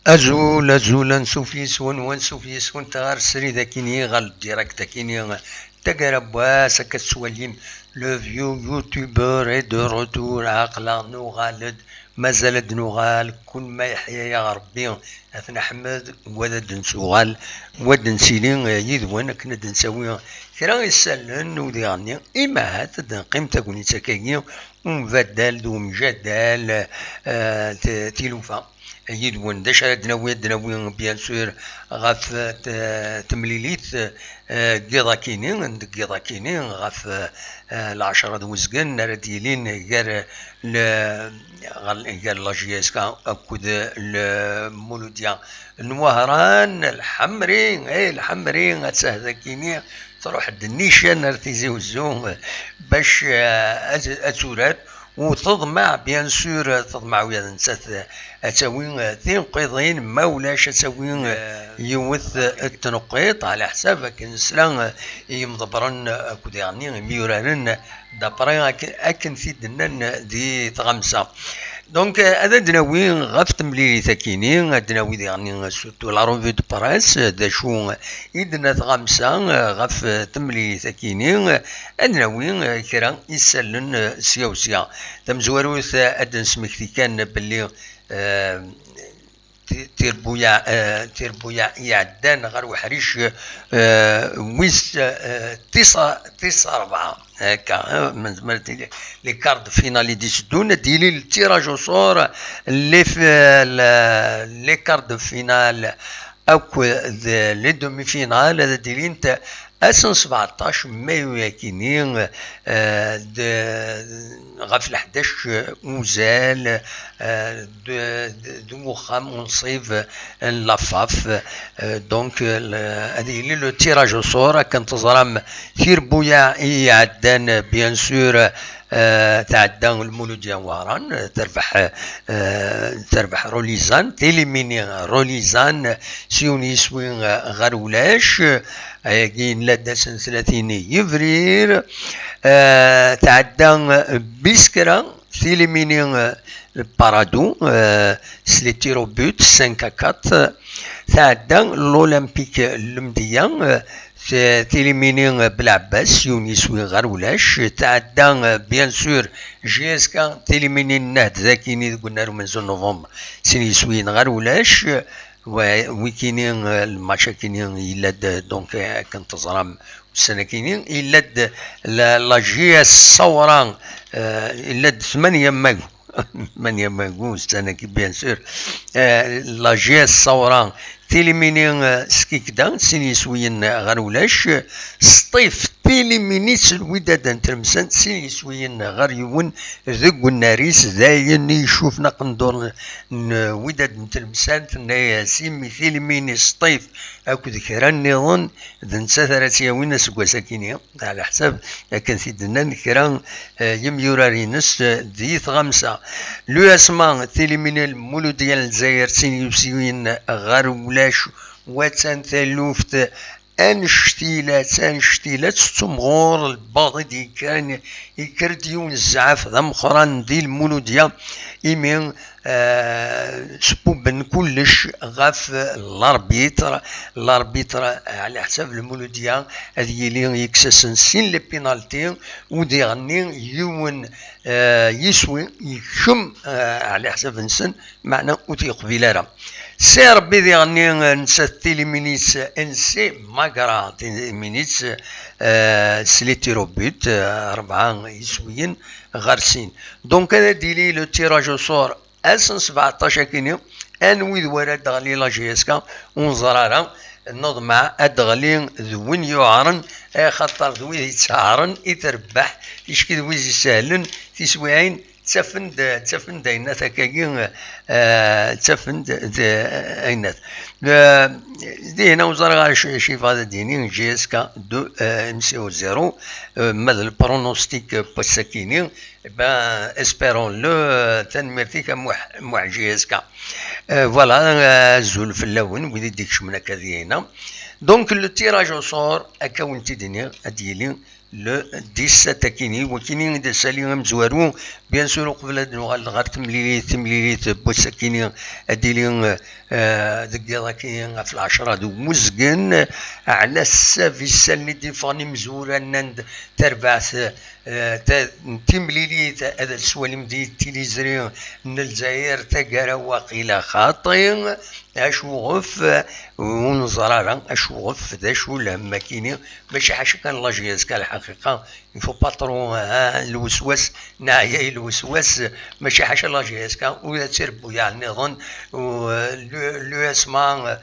أزول نسوفيس ونسوفيس تغار سري ذاكيني غال ديراكت ذاكيني تقرب واسا كتسواليم لو فيو يوتيوبر اي دو روتور عقلا نوغالد مازال نوغال كل ما يحيا يا ربي اثنا حمد ودد نسوغال ود نسيلين يذوان كنا نسوي كرا يسالن ودي غني اما هات نقيم تكوني تكاكي ومبدل ومجدل تيلوفا يدون داش دناوي بيان سور غاف تمليليت قيضا كينين غاف العشرة دوزقن رديلين غير لاجياسكا اكود المولوديا المهران الحمرين اتسهل كيني تروح النيشان ارتيزي وزوم باش اتورات وتضمع بيان سور تضمع ويا نسات اتسوي تنقيضين ما ولاش اتسوي يوث التنقيط على حساب كنسلا يمضبرن كود يعني ميورارن دابري اكن في دنان دي تغمسه دونك هذا دناوي غاف تمليلي ثاكيني دناوي يعني سورتو لا روفي دو بريس دا شو يدنا تغمسه غاف تمليلي ثاكيني دناوي كرا يسالن سيا تمزوروث ادن سمكتي كان باللي تيربويا يعدان غير وحريش ويس تسعة أربعة هكا من زمان لي كارد فينالي ديسدون ديلي التيراج وصور اللي في لي كارد فينال او لي دومي فينال هذا ديلي انت اسن 17 مايو ياكينين غاف 11 وزال دو مخام ونصيف لافاف دونك هذه لو تيراج وصور كنتظرم كير بويا يعدان بيان سور تعدى المولوديا واران تربح روليزان تيليميني روليزان سيونيس وين غرولاش كاين لدى سنة 30 يفرير تعدى بيسكرا تيليميني البارادو سليتيرو بوت 5-4 تعدى الأولمبيك المدية تيليميني بالعباس يونيس وين غرولاش تعدى بيان سور جيسكا تيليميني النهد ذاكيني قلنا له من نوفمبر سينيس وين غرولاش ويكينين الماتشا كينين يلاد دونك كنتظرم السنة كينين يلاد لاجيا الصوران يلاد 8 ماغو السنة كي بيان سور لاجيا الصوران تيليميني سكيكدا سينيس وين غرولاش سطيف تيليمينيس الوداد نترمسان سينيس وين غريون ذق الناريس داين يشوفنا قندور وداد نترمسان تنايا سيمي تيليميني سطيف اكو ذكرى النظام ذنسا ثلاثيا وين سكوا ساكينيا على حساب كان في دنان كرا يميورارينس ديث غمسة لو اسما تيليميني المولوديا الجزائر سينيس وين غرولاش واتسان ثلوفت انشتيلات تمغور الباغي كان يكرديون الزعاف ذا مخران دي المولوديا إيمين سبوبن كلش غاف الاربيتر على حساب المولوديا هذه اللي يكسسن سين لي بينالتي ودي غني يون يسوي يشم على حساب نسن معنا ودي قبيله سي ربي ذي غني نسى تيليمينيس انسي ماكرا تيليمينيس سليتيرو بوت 4 يسويين غارسين دونك هذا ديلي لو تيراج صور اسن 17 كينيو انوي ذوارا دغلي لاجيسكا ونزرارا نضمع ادغلي ذوين يعرن خاطر ذوي يتسعرن يتربح تيشكي ذوي يسهلن تيسويعين تفند اينات هكاكي تفند اينات دينا وزرغا شي فادا ديني جي اس كا 2 ام سي او 0 ماذا البرونوستيك بوساكيني اسبيرون لو تنمرتي كموح جي اس كا فوالا زول في اللون ودي ديك شمنا كذينا دونك لو تيراج او سور هكا ونتي ديني اديلي لو 10 تاكيني وكيني دا سالي مزوارو بيان سور قبل غير تمليليت بوساكيني اديلي دقيقة كي في العشرة دو مزقن على السافيس اللي ديفاني مزورة نند تربعث تمليليت هذا السوالم دي تيليزري الجزائر تقرا وقيل خاطئ اشوغف ونزرارا اشوغف ذا شو لما كيني باش حاش كان لاجيز كان الحقيقة يفو باترون الوسواس ناعي الوسواس ماشي حاجه لاجيز كان ولا تربو يعني نظن لو اسما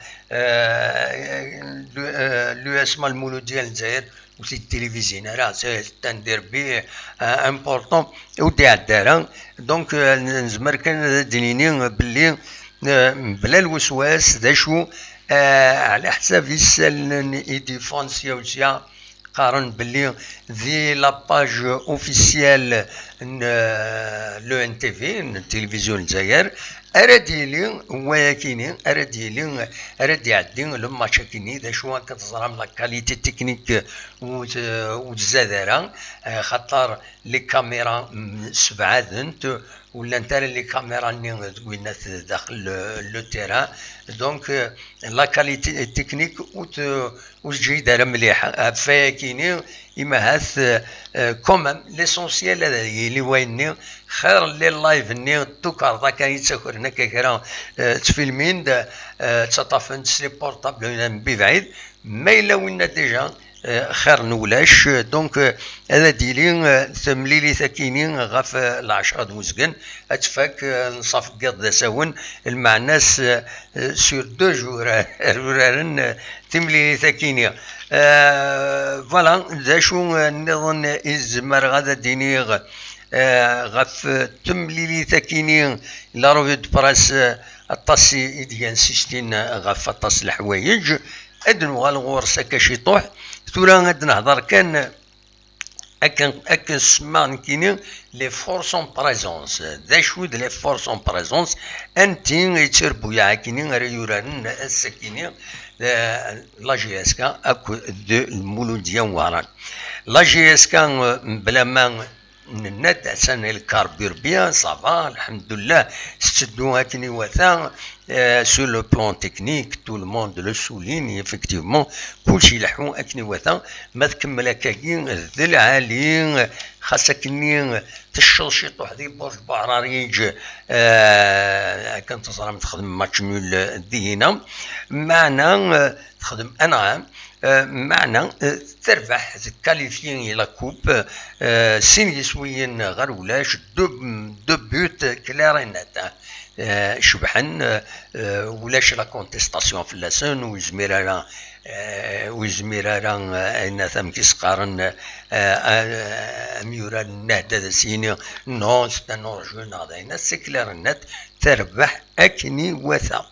لو اسما المولود ديال الجزائر وسي التلفزيون راه تندير به امبورطون ودي عالدارا دونك نزمر كان دنيني باللي بلا الوسواس ذا شو على حساب يسال ايديفونسيا وسيا قارن باللي ذي لاباج اوفيسيال لو ان تي في التلفزيون الجزائر ارديلي وياكيني ارد يعدي لما شاكيني ذا شو كتزرع لا كاليتي تكنيك وتزادرا خاطر لي كاميرا 7 ذنت ولا انت لي كاميرا اللي تقولنا داخل لو تيران دونك لا كاليتي تكنيك وتجي دايره مليحه فاكيني اما هاث كومام ليسونسيال هذا اللي ويني خير لي لايف ني توكار ذا كان يتسكر هنا كيرا تفيلمين تطافن سلي بورطابل ببعيد ما الا وين ديجا خير نولاش دونك هذا ديلي ثمليلي ثكيني غاف العشرة دوزقن اتفاك نصاف قضى ساون المعناس سور 2 جور رورارن تمليلي ثكيني فوالا ذا شو نظن ازمر غادا ديني غاف تمليلي ثكيني لا روفي دو براس الطاسي ديال سيستين غاف الطاس الحوايج ادنو غالغورس هكا شي طوح ثورا غاد نهضر كان اكن سما كيني لي فورس اون بريزونس ذا شو لي فورس اون بريزونس انتي يتربو يا كيني راه يوران السكيني لا جي اس كا اكو دو المولوديه واران لا جي اس كا بلا ما نت عشان الكاربير بيان صافا الحمد لله ستدوها كني وثا سو لو بلان تكنيك تو الموند لو سولين افكتيفمون كلشي لحو اكني وثا ما تكمل هكاكي ذل عالي خاصك كني تشل شي طوح ذي برج بعراريج كنت تصرم تخدم ماتش نول دينا معنا تخدم انا معنا تربح كاليفيين لا كوب سين يسويين غير ولاش دو بوت كلارينات شبحن ولاش لا كونتيستاسيون في اللسان ويزميرا ان ثم كيسقارن اميورا النهدة سيني نو ستانورجون هذا سكلارنات تربح اكني وثا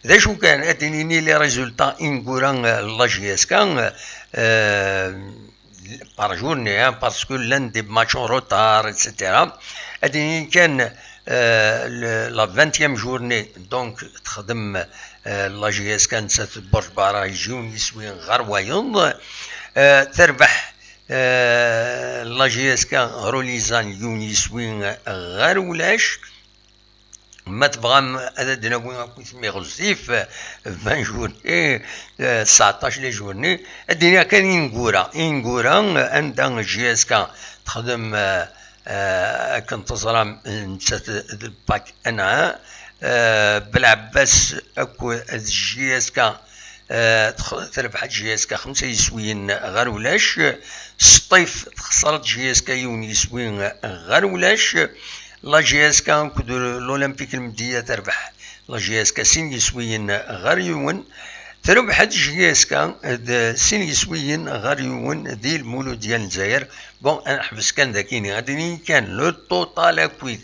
ذا شو كان اتنيني لي ريزولتا انغوران لا جي اس كان بار جورني باسكو لان دي ماتش روتار اتسيتيرا اتنيني كان لا 20 جورني دونك تخدم لا جي اس كان ست برج بارا يجون يسوين غير وايض تربح لا جي اس كان روليزان يجون يسوين غير ولاش ما تبغى هذا دناوي مي غزيف 20 جورني 19 لي جورني الدنيا كان ينقورا عندها جي اس كان تخدم كنت تصرم نسات الباك انا بالعباس اكو جي اس كا تربح جي اس كا 5 يسوين غير ولاش سطيف خسرت جي اس كا يون يسوين غير ولاش لا جي اس كا كدر الاولمبيك المديه تربح لا جي اس كا 6 يسوين غير يون تربحت جياسكا سين يسويين غير يون دي المولو ديال الجزائر. بون انا حبس كان ذاكيني غادي كان لو توتال اكويت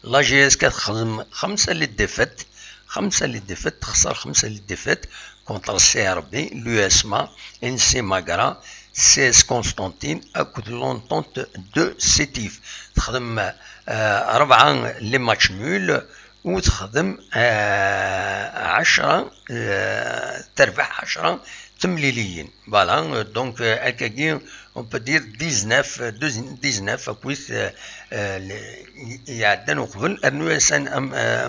لا جياسكا تخدم 5 اللي ديفت، 5 اللي ديفت، تخسر 5 اللي ديفت كونتر السي ار بي، لو اسما، ان سي ماغرا، سي اس كونستانتين اكود لونتونت دو سيتيف. تخدم 4 لي ماتش نول وتخدم 10 تربح 10 تمليليين. فوالا دونك هكاكي اون بو دير 19 اكويت يعدن قبل انو يسان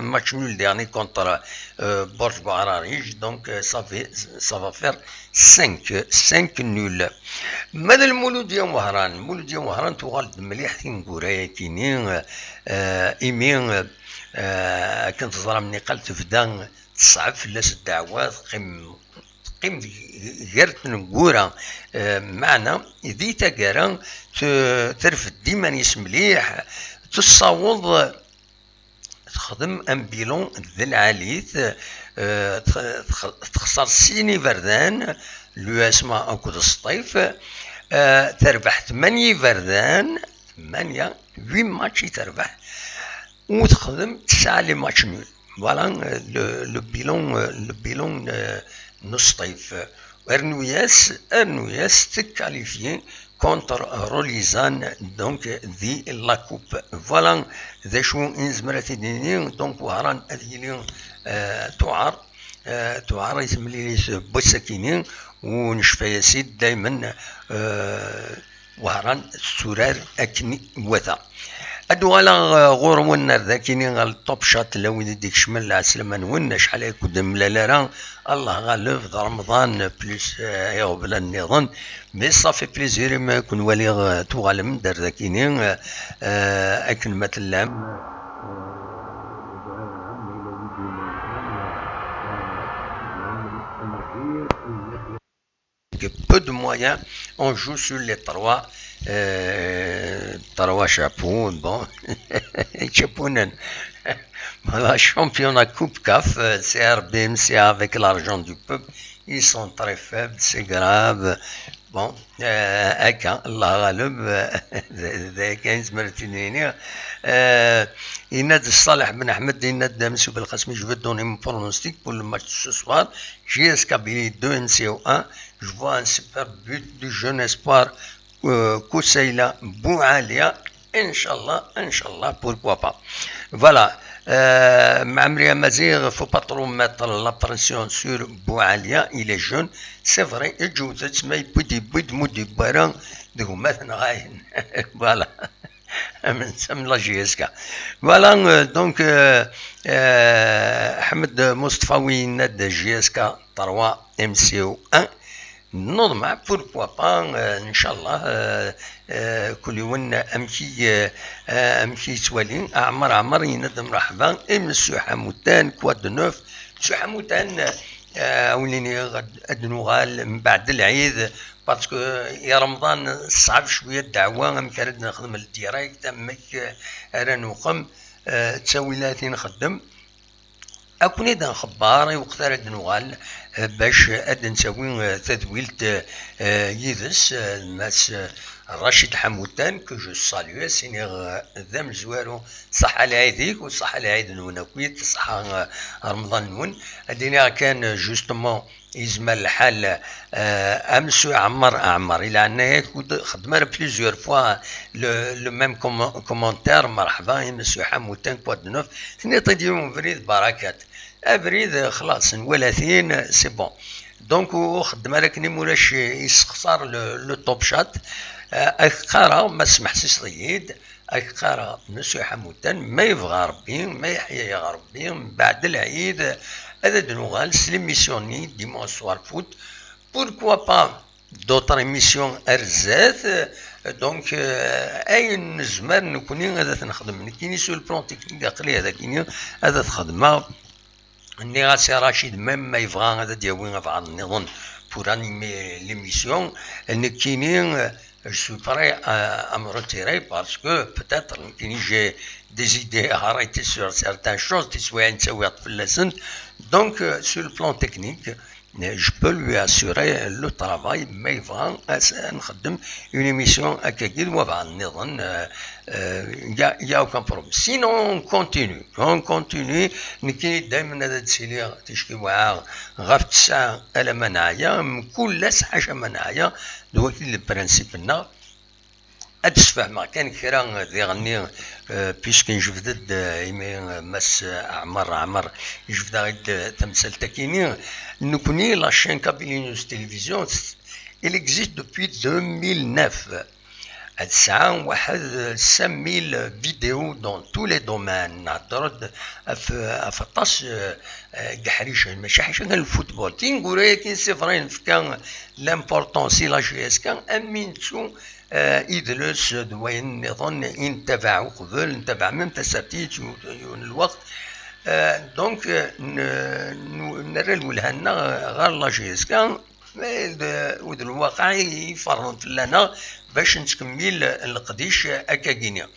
ماتش نول ديرني كونتر برج بعراريج. دونك صافي سافا فير 5 نول. ماذا المولود ديال وهران؟ المولود ديال وهران تغالد مليح تنقورا كينين ايمين كنت ظرا مني قلت تبدا تصعب فلاس الدعوات قيم غير تنقورا معنا ذي تقارا ترفد ديما نيس مليح تصاوض تخدم ان بيلون ذي العاليث تخسر سيني فردان لو اسما اكود الصيف تربح 8 فردان 8 ماتشي تربح وتخدم 9 لي ماتش نول. فوالا لو بيلون نص طيف. ارنوياس تكاليفي كونتر روليزان دونك ذي لا كوب. فوالا ذا شو انزمرا تديني دونك وهران اديني تعار يسملي بوسكينين ونشفى ياسيد دايما وهران سرار اكني وثا ادوالا غورون ذاكيني غال طوب شات لوين ديك شمال عسلما نون شحال يكون ملالارا الله غالف رمضان بليس يغبل النظام مي صافي بليزير ما يكون ولي توغالم دار ذاكيني اكن مثلا peu de moyens, on joue sur les trois chapeaux. Bon, chapeaunen. Voilà, championnat Coupe CAF, CRBM, c'est avec l'argent du peuple. Ils sont très faibles, c'est grave. Bon, Allah غالب ذاك يزمر تنيني يناد الصالح بن احمد يناد مسوب القسمي. Je veux donner mon pronostic pour le match ce soir. JS Kabylie 2 NCO 1. Je vois un super but du jeune espoir Koussaïla Boualia. Inch'Allah, pourquoi pas. Voilà. Mamri Amazir, il ne faut pas trop mettre la pression sur Boualia, il est jeune, c'est vrai, il joue, mais il peut dire, voilà. Voilà, donc, Ahmed Mustafawi Nad JSK 3 MCO 1. نضمع pourquoi pas ان شاء الله كل يوم امشي توالي عمر يندم مرحبا مسيو حمودان كواد نوف مسيو حمودان وليني ادنوغال من بعد العيد باسكو يا رمضان صعب شويه الدعوه مكرد نخدم الديريكت امك انا نقم تساويلاتي نخدم أكون إذا خبار وقت رد نوغال باش أد نسوي تذويلت يدس الناس راشد حمودان كو جو ساليو سيني ذم زوارو صحة لعيديك وصحة لعيد نوناكويت صحة رمضان نون أدينا كان جوستومون يزمل الحال امسو عمر الى ان خدمنا بليزيور فوا لو ميم كومونتير مرحبا مسيو حمودان كواد نوف ثني تديرون فريد بركات افريد خلاص نولاتين سي بون دونك خدم راكني مولاش يسخسر لو توب شات اكقارا ما سمحش صيد اكقارا مسيو حمودان ما يبغى ربي ما يحيا ربي بعد العيد هذا دنوغال سي ليميسيوني ديمونس سوار فوت بوركوا با دوطر ايميسيون ارزات دونك اي نزمر نكوني هذا تنخدم كيني سو البلون تكنيك قلي هذا كيني هذا تخدمها ني غاسي رشيد ميم ما يبغى هذا دياوين غفا النظام بور انيمي ليميسيون كيني je suis prêt à me retirer parce que peut-être que j'ai des idées arrêtées sur certaines choses qui soient intéressantes. Donc, sur le plan technique, je peux lui assurer le travail ما يبغى نخدم une émission هكاكي وضع النظام y a aucun problème. Sinon on continue نكي دائما هذا تسيلي تشكي واعر غاف 9 الا منايا كل حاجه منايا دوك البرانسيب لنا أتسفهم كان كرا ديغني بيسكن جفدد مس عمر جفدا غيد تمثال تاكيني نكوني لا شين كابيلي نيوز تلفزيون il existe depuis 2009 تسعة واحد 5000 فيديو دون تو لي دومين نهضر في طاس قحريش ماشي حاجه كان الفوتبول تنقول ولكن سي فري كان لامبورطونسي لا جي اس كان امينتو يدلس دوين نظن ينتبع قبل نتبع ميم تسابتيت الوقت دونك نرى الولهنا غير لا جي اس كان ود الواقع يفرنط لنا باش نتكمل القديش اكاكينيا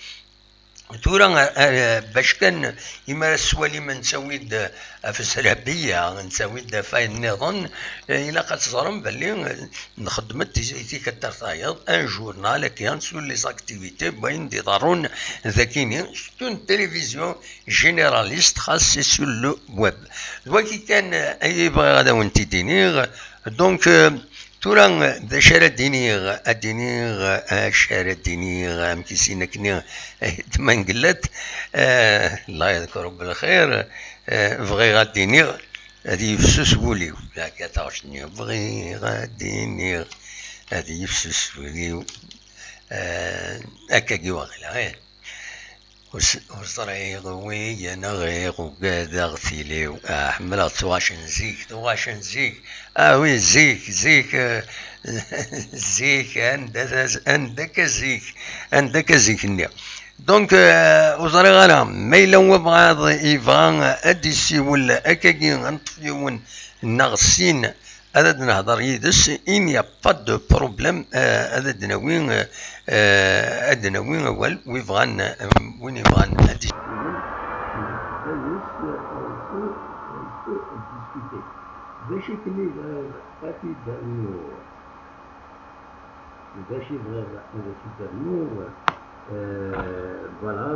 تورا باش كان يما السوالي ما نسويد في السرابيه نسويد في النظام الى قد صارم باللي نخدمت تيك الترطايض ان جورنال كان سور لي زاكتيفيتي باين دي ضرون ذاكيني تون تلفزيون جينيراليست خاص سور لو ويب دواكي كان اي بغا غادا وانت دينيغ دونك تورا ذا شارع دينيغ شارع دينيغ مكيسينا كني تمان قلت الله يذكره بالخير بغي غادينيغ هذه يفسس وليو لا كتعرفني بغي غادينيغ هذه يفسس وليو هكاكي واغلا وصريغ ويانا غيغ وقادا غثيليو حملت تواشن زيك وي زيك عندك زيك النيا دونك وصريغ انا ميلا وبعض ايفان اديسي ولا اكاكي غنطفيون نغسين هذا نهضر يدس إن يا با دو بروبليم هذا دناوين أول وين يبغان هادي باش يكلي أكيد باش يبغى نور فوالا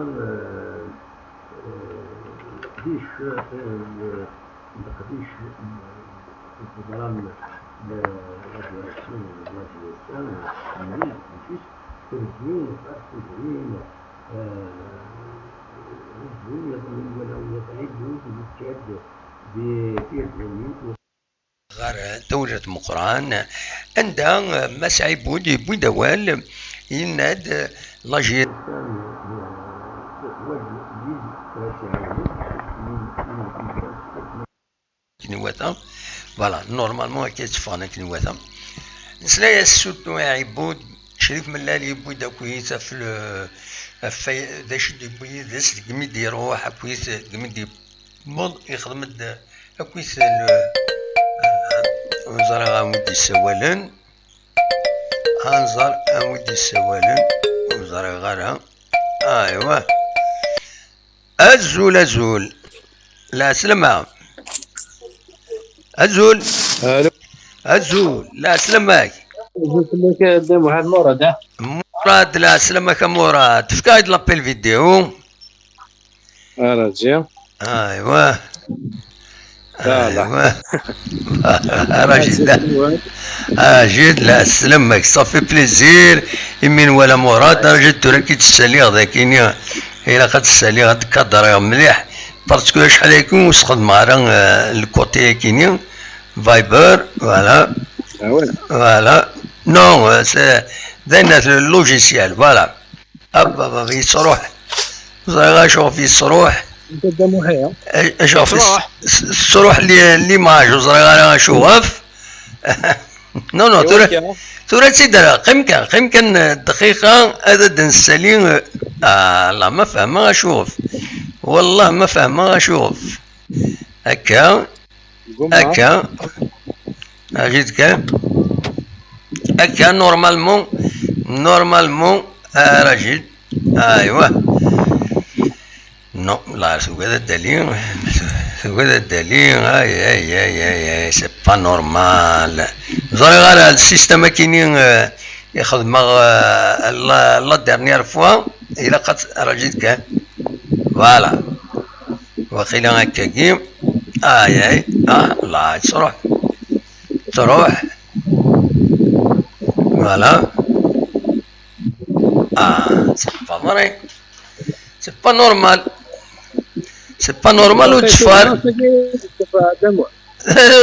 قديش البرامج للأجيال مفيش ترجمين ترجمين ولو يتعيدوا بالكاد بترجمين غير دولة مقران عندها مسعي بودي بودوال يناد لاجيال كنواتا فوالا نورمالمون كيتفانا كنواتا نسلايا السوتو عيبود شريف ملال يبود اكويت في داش يبوي داس كميد يروح اكويت كميد يبوض يخدم اكويت وزارة غاودي السوالن هنزار غاودي السوالن وزارة غارها ايوا ازول لا سلمة أزول لا سلمك قلت لك واحد مراد لا سلمك مراد فكايد لابيل فيديو رجع ايوا راجل لا سلمك صافي بليزير يمين ولا مراد راجل تركي تسالي ذاكيني الى قد تسالي غاد كادر مليح باسكو شحال يكون وسخد معنا الكوتي كيني فايبر فوالا نو سي داينا اللوجيسيال فوالا اب يصروح شوف يصروح شوف الصروح ليماج وصراحه شوف نو تورا تيدرا قيم كان دقيقه هذا دنسالين لا ما فهمها شوف والله ما فهمها شوف هكا اجيت كان هكا نورمالمون راجل ايوا نو لا هذا الدليل هذا الدليل اي سي با نورمال زري غير هاد السيستم كاينين يخدم لا ديرنيير فوا الا قد رجيت كان فوالا وقيلا هكاكي اي الله تروح فوالا سي با فري سي با نورمال سي با نورمال وتفار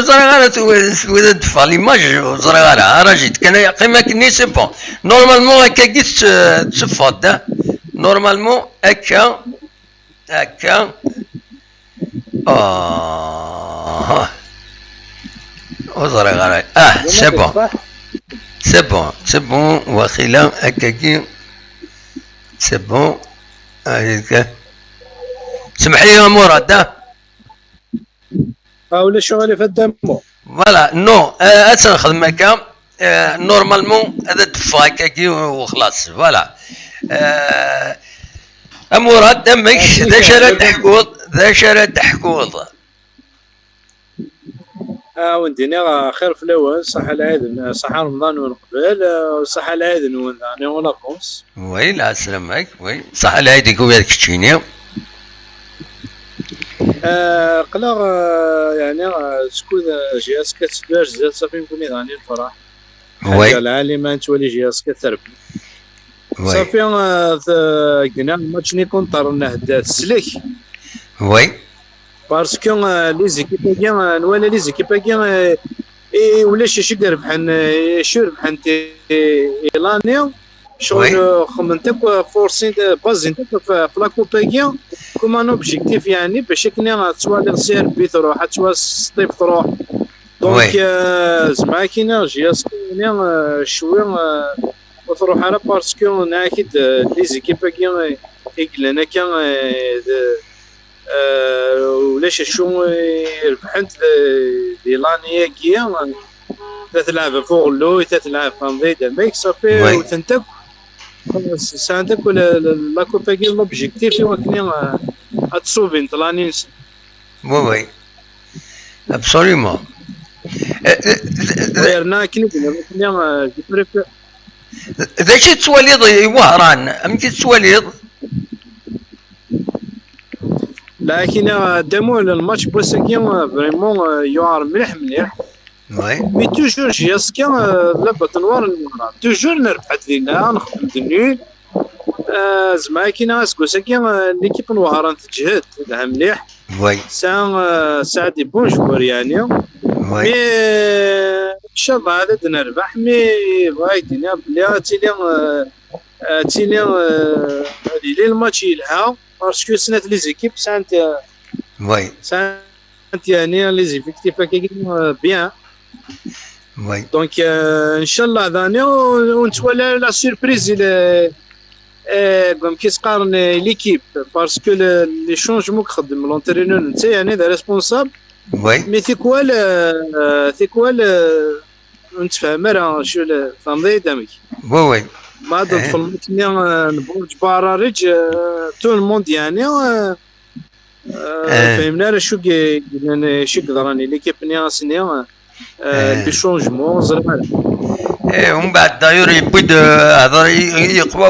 زرا غير تويد تفار ليماج زرا غير راجيت كان قيمه كني سي بون نورمالمون هكاكي تفاد نورمالمون هكا وزرا غير سي بون واخيلا هكاكي سي بون هاكا سمح لي يا مراد ولا شغلي في الدمو فوالا نو نخدم هكا نورمالمون هذا دفا هكاكي وخلاص فوالا مراد دمك ذا شرا تحكوض وندينا خير في الاول صحة العيد صحة رمضان ونقبل وصحة العيد ونعني ولا قوس وي لا سلامك وي صحة العيد يكون هذاك التشيني قلاغ يعني سكوذ جهاز كتسدار زاد صافي نكون يعني الفرح وي العالي ما نتولي جهاز كتربي صافي قلنا الماتش ني كونطر نهدا السلك وي باسكو لي زيكيب كاع نوالا لي زيكيب كاع ولا شي ربحان ربحان لاني شغل خمنتك فورسين بازين في لا كوبا كوم ان اوبجيكتيف يعني باش كنا توالي سير بي تروح توالي ستيب تروح دونك زعما كاين جياس كاين شويه وتروح على باسكو ناكيد لي زيكيب كاع يقلنا كان ولاش شو ربحت دي لاني كيا تلعب فوق اللو تلعب فانفيدا ميك صافي وتنتك ساعتك لا كوبا كي لوبجيكتيف هو كنا اتسوفين طلاني وي ابسوليومون غيرنا كنا ذاك توليض وهران ام توليض لكن دامو الماتش بوسكي فريمون يوار مليح وي مي توجور جياسكا لعبة نوار توجور نربحت لينا نخدم دنيا زعما كاين سكوساكي ليكيب نوهران تجهد لها مليح وي ساعة دي بون جوار يعني وي مي ان شاء الله عاد نربح مي باغي دينا بلي تيلي هادي الماتش يلها باسكو سنات لي زيكيب سانت وي يعني لي زيفيكتيف كاين بيان وي دونك ان شاء الله ذاني ونتولى لا سيربريز كوم كيسقارن ليكيب باسكو لي شونجمون كخدم لونترينور نتا يعني ذا ريسبونسابل وي مي ثيكوال نتفاهم راه شو فهمتي دامك وي ما ندخل مثلا نبوج باراريج تو الموند يعني فهمنا راه شو قلنا شو قدراني ليكيب نيا لي شونجمون زعما ومن بعد داير يبدا هضر يقوى